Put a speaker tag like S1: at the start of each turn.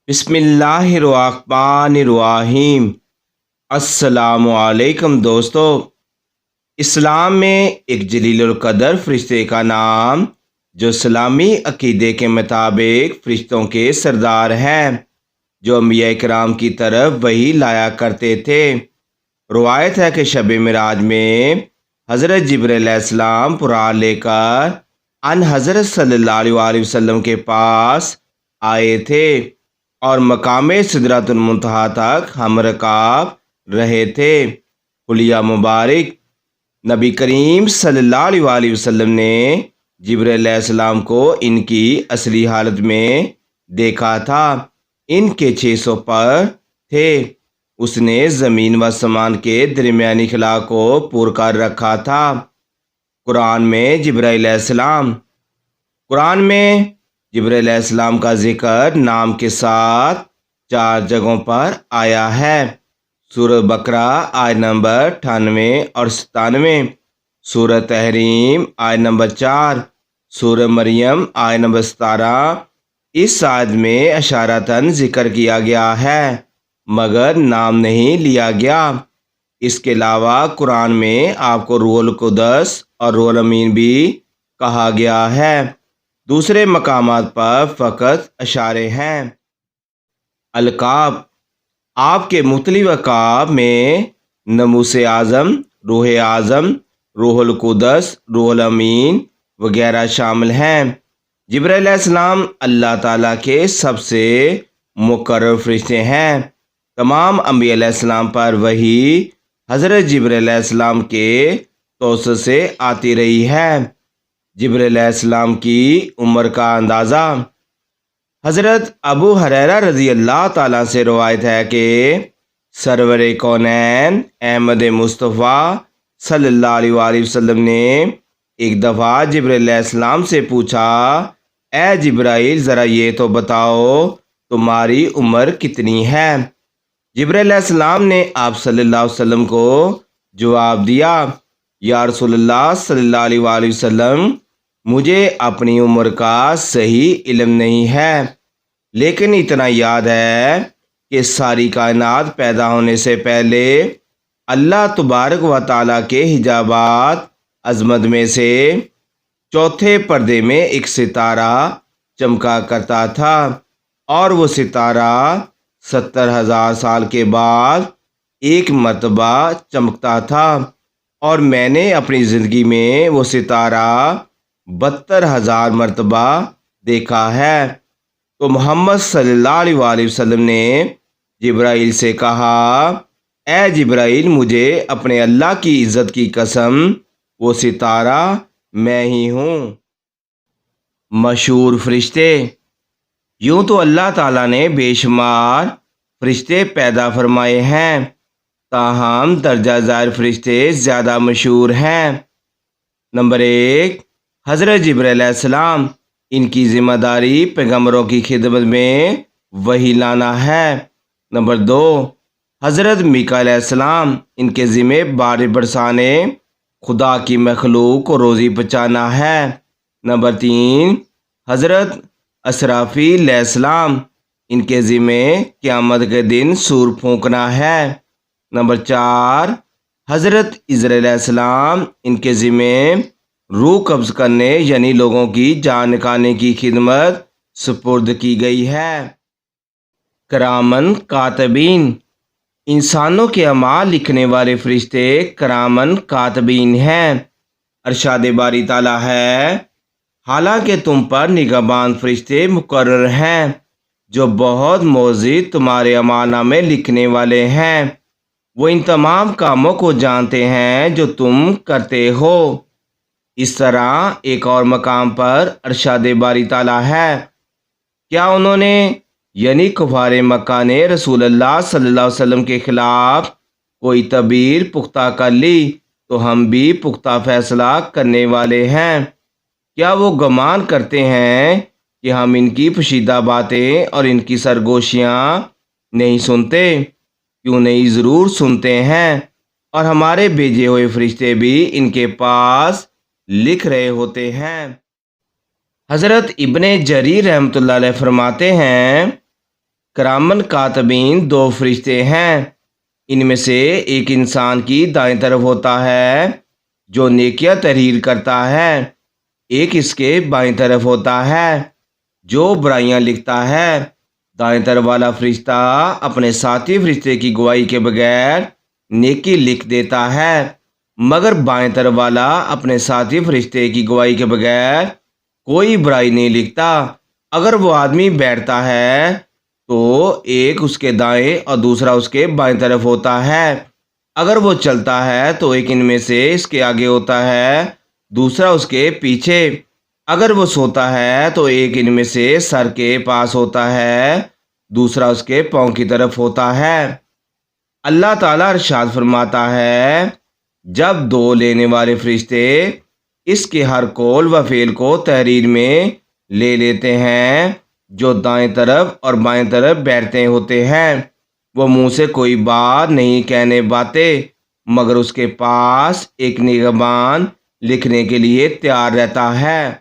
S1: بسم اللہ الرحمن الرحیم۔ السلام علیکم دوستو۔ اسلام میں ایک جلیل القدر فرشتے کا نام جو اسلامی عقیدے کے مطابق فرشتوں کے سردار ہیں، جو انبیاء کرام کی طرف وحی لایا کرتے تھے۔ روایت ہے کہ شب معراج میں حضرت جبرائیل علیہ السلام قرآن لے کر ان حضرت صلی اللہ علیہ وسلم کے پاس آئے تھے اور مقام سدرۃ المنتہا تک ہم رکاب رہے تھے۔ حلیہ مبارک نبی کریم صلی اللہ علیہ وسلم نے جبرائیل علیہ السلام کو ان کی اصلی حالت میں دیکھا تھا۔ ان کے 600 پر تھے۔ اس نے زمین و آسمان کے درمیانی خلا کو پور کر رکھا تھا۔ قرآن میں جبرائیل علیہ السلام جبرائیل علیہ السلام کا ذکر نام کے ساتھ 4 جگہوں پر آیا ہے۔ سورہ بقرہ آیت نمبر 98 اور 97، سورہ تحریم آیت نمبر 4، سورہ مریم آیت نمبر 17۔ اس آیت میں اشارتاً ذکر کیا گیا ہے مگر نام نہیں لیا گیا۔ اس کے علاوہ قرآن میں آپ کو روح القدس اور روح الامین بھی کہا گیا ہے۔ دوسرے مقامات پر فقط اشارے ہیں۔ القاب، آپ کے مختلف القاب میں ناموس اعظم، روح اعظم، روح القدس، روح الامین وغیرہ شامل ہیں۔ جبرائیل علیہ السلام اللہ تعالیٰ کے سب سے مقرر فرشتے ہیں۔ تمام انبیاء علیہ السلام پر وحی حضرت جبرائیل علیہ السلام کے توسط سے آتی رہی ہے۔ جبرائیل علیہ السلام کی عمر کا اندازہ، حضرت ابو ہریرہ رضی اللہ تعالیٰ سے روایت ہے کہ سرور کونین احمد مصطفیٰ صلی اللہ علیہ وسلم نے ایک دفعہ جبرائیل علیہ السلام سے پوچھا، اے جبرائیل ذرا یہ تو بتاؤ تمہاری عمر کتنی ہے؟ جبرائیل علیہ السلام نے آپ صلی اللہ علیہ وسلم کو جواب دیا، یا رسول اللہ صلی اللہ علیہ وسلم، مجھے اپنی عمر کا صحیح علم نہیں ہے، لیکن اتنا یاد ہے کہ ساری کائنات پیدا ہونے سے پہلے اللہ تبارک و تعالیٰ کے حجابات عظمت میں سے چوتھے پردے میں ایک ستارہ چمکا کرتا تھا، اور وہ ستارہ 70,000 سال کے بعد ایک مرتبہ چمکتا تھا، اور میں نے اپنی زندگی میں وہ ستارہ 72,000 مرتبہ دیکھا ہے۔ تو محمد صلی اللہ علیہ وسلم نے جبرائیل سے کہا، اے جبرائیل مجھے اپنے اللہ کی عزت کی قسم وہ ستارہ میں ہی ہوں۔ مشہور فرشتے، یوں تو اللہ تعالیٰ نے بے شمار فرشتے پیدا فرمائے ہیں، تاہم درجہ ذیل فرشتے زیادہ مشہور ہیں۔ نمبر 1، حضرت جبرائیل علیہ السلام، ان کی ذمہ داری پیغمبروں کی خدمت میں وحی لانا ہے۔ نمبر 2، حضرت میکائیل علیہ السلام، ان کے ذمہ بارش برسانے، خدا کی مخلوق کو روزی پہنچانا ہے۔ نمبر 3، حضرت اسرافیل علیہ السلام، ان کے ذمہ قیامت کے دن سور پھونکنا ہے۔ نمبر 4، حضرت عزرائیل علیہ السلام، ان کے ذمہ روح قبض کرنے یعنی لوگوں کی جان نکالنے کی خدمت سپرد کی گئی ہے۔ کرامن کاتبین، انسانوں کے اعمال لکھنے والے فرشتے کرامن کاتبین ہیں۔ ارشاد باری تعالیٰ ہے، حالانکہ تم پر نگہبان فرشتے مقرر ہیں جو بہت موزد تمہارے اعمال نامے لکھنے والے ہیں، وہ ان تمام کاموں کو جانتے ہیں جو تم کرتے ہو۔ اس طرح ایک اور مقام پر ارشاد باری تعالیٰ ہے، کیا انہوں نے یعنی کفار مکہ نے رسول اللہ صلی اللہ علیہ وسلم کے خلاف کوئی تدبیر پختہ کر لی تو ہم بھی پختہ فیصلہ کرنے والے ہیں؟ کیا وہ گمان کرتے ہیں کہ ہم ان کی پوشیدہ باتیں اور ان کی سرگوشیاں نہیں سنتے؟ کیوں نہیں، ضرور سنتے ہیں، اور ہمارے بھیجے ہوئے فرشتے بھی ان کے پاس لکھ رہے ہوتے ہیں۔ حضرت ابن جریر رحمۃ اللہ علیہ فرماتے ہیں، کرامن کاتبین دو فرشتے ہیں، ان میں سے ایک انسان کی دائیں طرف ہوتا ہے جو نیکیاں تحریر کرتا ہے، ایک اس کے بائیں طرف ہوتا ہے جو برائیاں لکھتا ہے۔ دائیں طرف والا فرشتہ اپنے ساتھی فرشتے کی گواہی کے بغیر نیکی لکھ دیتا ہے، مگر بائیں طرف والا اپنے ساتھی فرشتے کی گواہی کے بغیر کوئی برائی نہیں لکھتا۔ اگر وہ آدمی بیٹھتا ہے تو ایک اس کے دائیں اور دوسرا اس کے بائیں طرف ہوتا ہے۔ اگر وہ چلتا ہے تو ایک ان میں سے اس کے آگے ہوتا ہے، دوسرا اس کے پیچھے۔ اگر وہ سوتا ہے تو ایک ان میں سے سر کے پاس ہوتا ہے، دوسرا اس کے پاؤں کی طرف ہوتا ہے۔ اللہ تعالیٰ ارشاد فرماتا ہے، جب دو لینے والے فرشتے اس کے ہر قول و فعل کو تحریر میں لے لیتے ہیں جو دائیں طرف اور بائیں طرف بیٹھتے ہوتے ہیں، وہ منہ سے کوئی بات نہیں کہنے پاتے مگر اس کے پاس ایک نگہبان لکھنے کے لیے تیار رہتا ہے۔